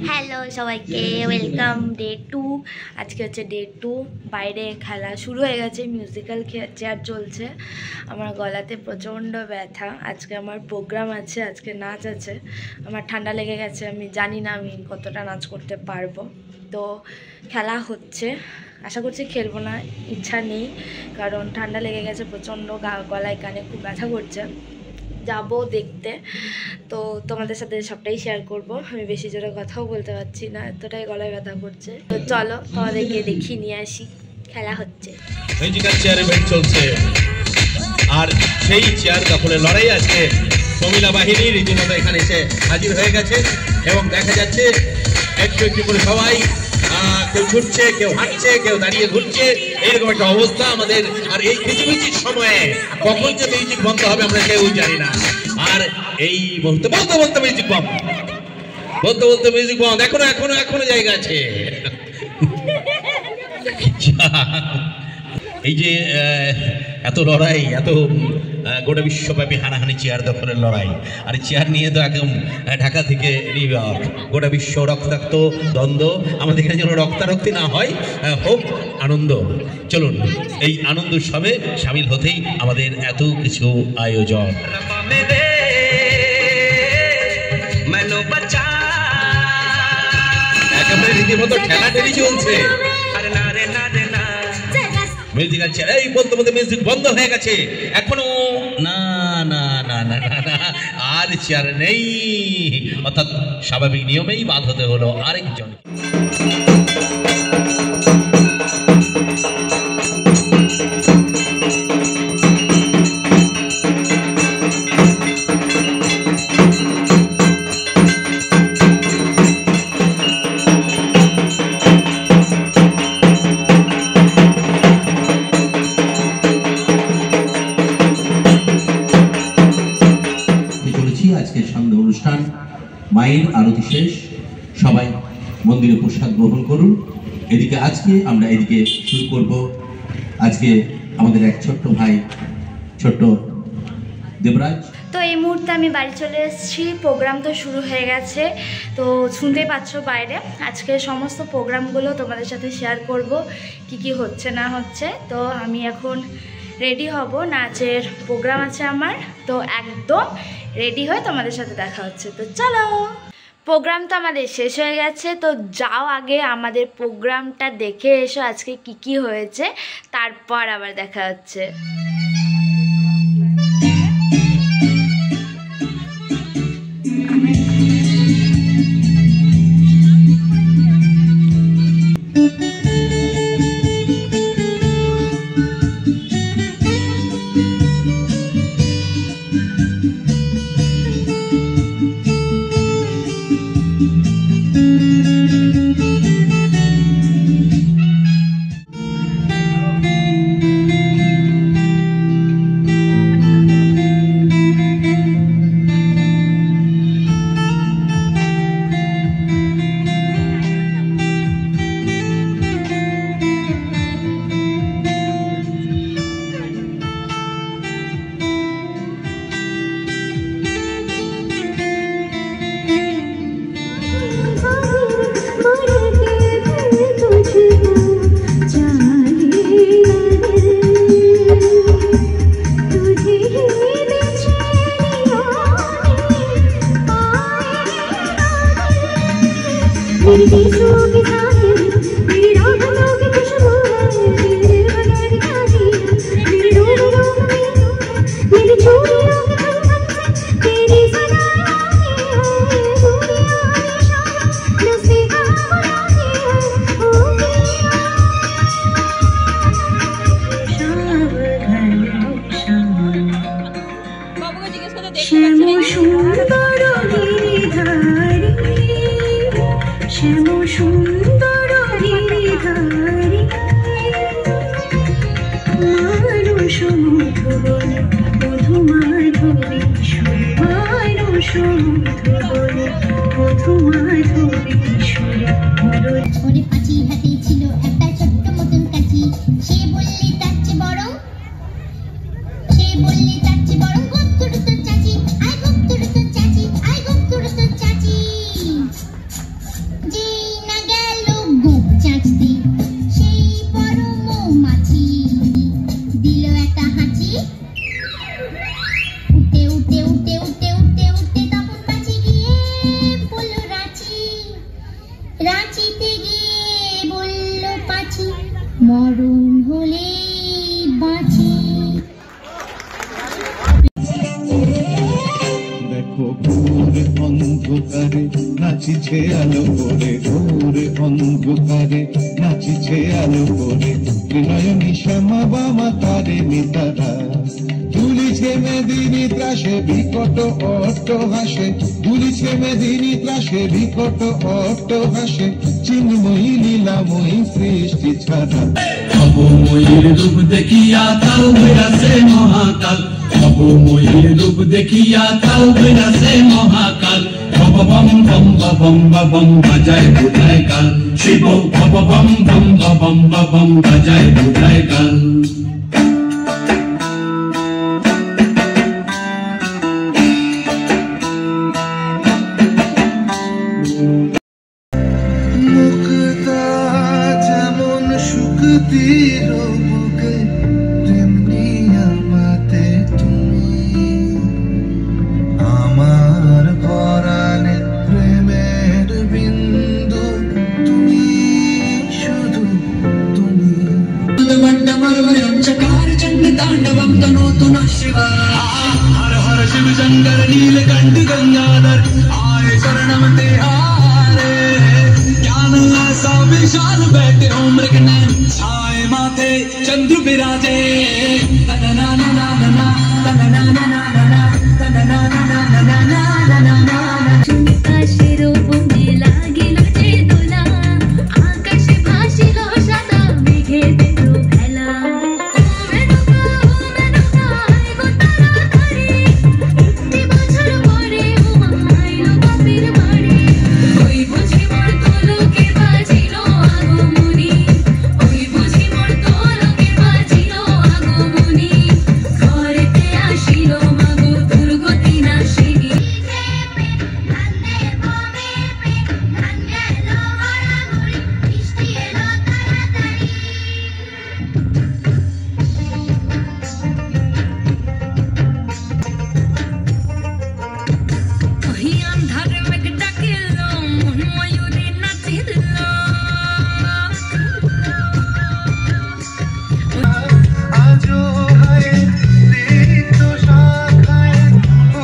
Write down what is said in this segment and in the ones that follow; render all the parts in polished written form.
Hello সবাইকে, welcome day 2। আজকে হচ্ছে ডে 2। বাইরে খেলা শুরু হয়ে গেছে, মিউজিক্যাল চেয়ার চলছে। আমার গলাতে প্রচণ্ড ব্যথা। আজকে আমার প্রোগ্রাম আছে, আজকে নাচ আছে। আমার ঠান্ডা লেগে গেছে, আমি জানি না আমি কতটা নাচ করতে পারবো। তো খেলা হচ্ছে, আশা করছি খেলবো না, ইচ্ছা নেই, কারণ ঠান্ডা লেগে গেছে প্রচণ্ড, গলায় কানে খুব ব্যথা করছে। যাবো দেখতে, তো তোমাদের সাথে সবটাই শেয়ার করব। আমি বেশি জোরে কথাও বলতে পারছি না, এতটাই গলায় ব্যথা করছে। তো চলো তোমাদেরকে দেখিয়ে নিয়ে আসি, খেলা হচ্ছে। মিউজিক্যাল চেয়ার ইভেন্ট চলছে, আর সেই চেয়ার দখলের লড়াই আজকে প্রমিলা বাহিনী রীতিমতো এখানে এসে হাজির হয়ে গেছে এবং দেখা যাচ্ছে একটু একটু করে সবাই কেউ ঘুরছে, কেউ হাঁটছে, কেউ দাঁড়িয়ে ঘুরছে, এইরকম একটা অবস্থা আমাদের। আর এই খিচিমিচির সময়ে কখন যে মিউজিক বন্ধ হবে আমরা কেউ জানি না। আর এই বলতে বলতে মিউজিক বন্ধ, বলতে মিউজিক বন্ধ। এখনো জায়গা আছে। এই যে এত লড়াই, এত গোটা বিশ্বব্যাপী হানাহানি চেয়ার দখলের লড়াই, আর চেয়ার নিয়ে তো একদম ঢাকা থেকে নিউ ইয়র্ক গোটা বিশ্ব রক্তাক্ত দ্বন্দ্ব। আমাদের এখানে যেন রক্তারক্তি না হয়, হোক আনন্দ। চলুন এই আনন্দ উৎসবে সামিল হতেই আমাদের এত কিছু আয়োজন। একেবারে রীতিমতো ঠেলাঠেলি চলছে। মিউজিক্যাল চেয়ার এই বলতে মিউজিক বন্ধ হয়ে গেছে। এখনো না না না না না আর চেয়ার নেই, অর্থাৎ স্বাভাবিক নিয়মেই বাদ হতে হলো আরেকজন। আজকের সামনে অনুষ্ঠান, মায়ের আরতি শেষ, সবাই মন্দিরে প্রসাদ গ্রহণ করুন। এদিকে আজকে আমরা এদিকে শুরু করব। আজকে আমাদের এক ছোট্ট ভাই, ছোট্ট দেবরাজ। তো এই মুহূর্তে আমি বাড়ি চলে এসেছি, প্রোগ্রাম তো শুরু হয়ে গেছে, তো শুনতেই পাচ্ছ বাইরে। আজকে সমস্ত প্রোগ্রামগুলো তোমাদের সাথে শেয়ার করব, কি হচ্ছে না হচ্ছে। তো আমি এখন রেডি হব, নাচের প্রোগ্রাম আছে আমার, তো একদম রেডি হয়ে তোমাদের সাথে দেখা হচ্ছে। তো চলো, প্রোগ্রাম তো আমাদের শেষ হয়ে গেছে, তো যাও আগে আমাদের প্রোগ্রামটা দেখে এসো, আজকে কি হয়েছে, তারপর আবার দেখা হচ্ছে। মরণ হলে বাঁচি। দেখো ঘোর অন্ধকারে নাচিছে আলো করে, ঘোর অন্ধকারে নাচিছে আলো করে, ত্রিনয়নী শ্যামা বামা তারে নিতারা, দুলিছে মেদিনী ত্রাসে বিকট অট্ট হাসে, দুলিছে মেদিনী ত্রাসে বিকট অট্ট হাসে, চিন্ময়ী লীলাময়ী সৃষ্টি ছাড়া। অবময়ীর রূপ দেখিয়া কাল বিরাসে মহাকাল, অবময়ীর রূপ দেখিয়া কাল বিরাসে মহাকাল, বম বম বম বম বম বাজায় বুধায় কাল, শিব বম বম বম বম বম বাজায় বুধায় কাল। মুক্তা যেমন শুকতির বুকে, তেমনি আমাতে তুমি, আমার পরাণে প্রেমের বিন্দু তুমি, শুধু তুমি। चकार चंड तांडवम तनोतु नः शिवा, हर हर शिव शंकर नीलकंठ गंगाधर, आए शरणम तेहारे, ज्ञान ऐसा विशाल बैठे हो मृगनयन, छाए माथे चंद्र विराजे, तनना ना ना ना ना तनना ना ना ना तनना ना ना ना ना ना ना। আকাশে রূপ লাগিল যে দোলা, আকাশে ভাসিল সাদা মেঘে দেখল ভেলা। একটি বছর পরে উমাইল বাপের বাড়ি, ওই বুঝি মোর তোলকে বাজিল আগমনী, ওই বুঝি মোর তোলকে বাজিল আগমনী, ঘরেতে আসিল মাগো দুর্গতি নাশিনী। আজো হয় ঋতু শাখায়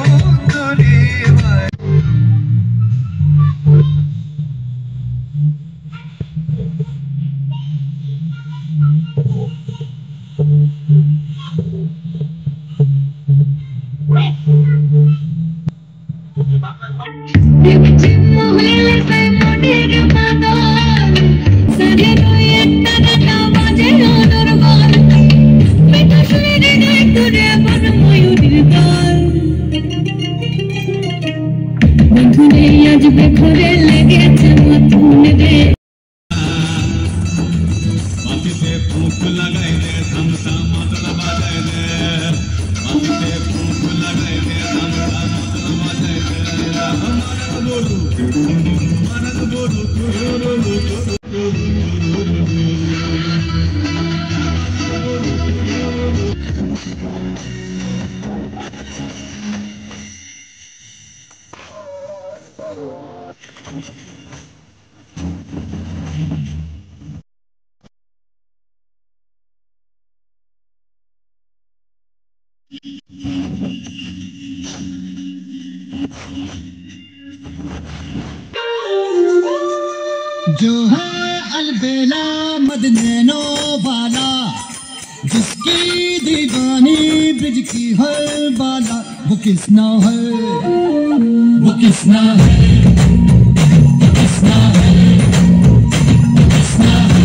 উত্তরী হয়। আজ বেখরে লেগেছে মথুন রে, মাটিতে ফুঁক লাগাই দে ধামসা মাদলা বাজাই দে, মাটিতে ফুঁক লাগাই দে ধামসা মাদলা বাজাই দে, মানব বলু মানব বলু जो है अलबेला मदनैनो वाला, जिसकी दीवानी ब्रिज की हर बाला, वो किसना है, वो किसना है, वो किसना है, वो किसना है,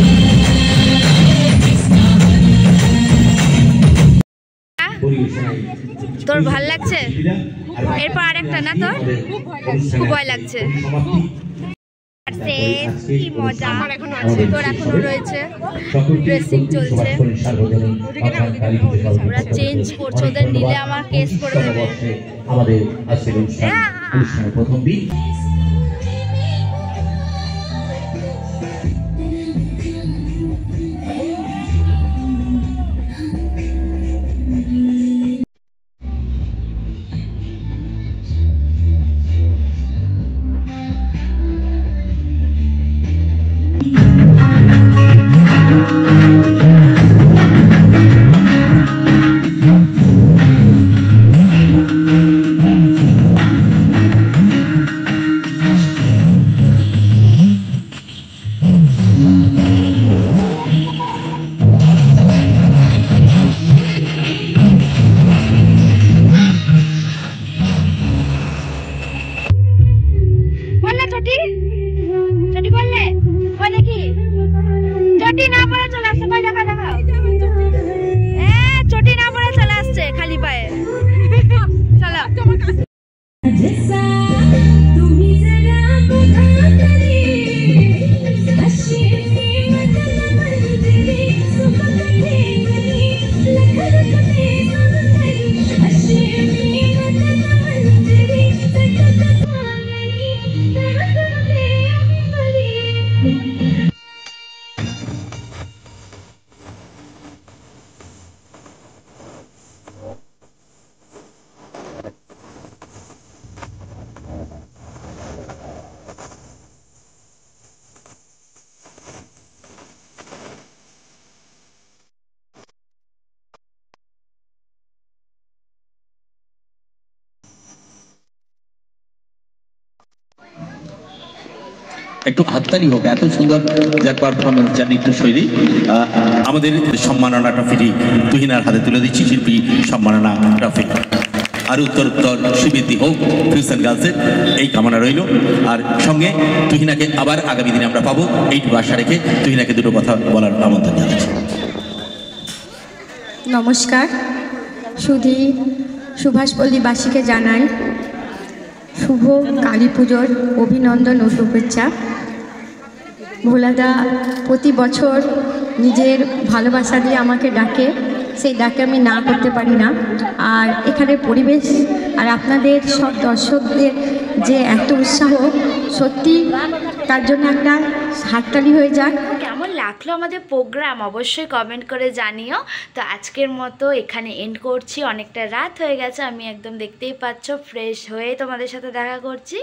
किसना है। তোর ভাল লাগছে? এরপর আরেকটা না, তোর খুব ভয় লাগছে। কি মজা, তোর এখনো রয়েছে, ড্রেসিং চলছে, ওরা চেঞ্জ করছে, ওদের নিলে আমার কেস করে দেবে। আমাদের আজকের অনুষ্ঠানের প্রথম দিন। চটি পড়লে ওই দেখি চটি না পরে চলে আসছে ভাই দেখা দেখা চটি না পরে চলে আসছে খালি পায়ে চলো तुम्ही जरा बघा तरी अशी मंदिरी सुखकथे गरी लखनकथे सुंदरी अशी मंदिरी सककथांगणी सहकथे अंबरी একটু হাততালি হোক, এত সুন্দর যার পারফরমেন্স, যার নৃত্যশৈলী। আমাদের সম্মাননা ট্রফিটি তুহিনার হাতে তুলে দিচ্ছি, শিল্পী সম্মাননা ট্রফি। আর উত্তরোত্তর সুবৃদ্ধি হোক ফিউশন গার্লসের, এই কামনা রইল। আর সঙ্গে তুহিনাকে আবার আগামী দিনে আমরা পাবো, এইটুকু আশা রেখে তুহিনাকে দুটো কথা বলার আমন্ত্রণ জানাচ্ছি। নমস্কার, শুধু সুভাষপল্লীবাসীকে জানাই শুভ কালী পুজোর অভিনন্দন ও শুভেচ্ছা। ভোলাদা প্রতি বছর নিজের ভালোবাসা দিয়ে আমাকে ডাকে, সেই ডাকে আমি না করতে পারি না। আর এখানে পরিবেশ আর আপনাদের সব দর্শকদের যে এত উৎসাহ, সত্যি তার জন্য একটা হাততালি হয়ে যাক। কেমন লাগলো আমাদের প্রোগ্রাম অবশ্যই কমেন্ট করে জানিও। তো আজকের মতো এখানে এন্ড করছি, অনেকটা রাত হয়ে গেছে, আমি একদম দেখতেই পাচ্ছ ফ্রেশ হয়ে তোমাদের সাথে দেখা করছি।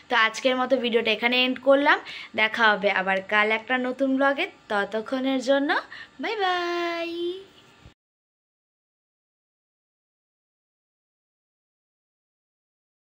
তো আজকের মতো ভিডিওটা এখানে এন্ড করলাম, দেখা হবে আবার কাল একটা নতুন ব্লগে। ততক্ষণের জন্য বাই বাই।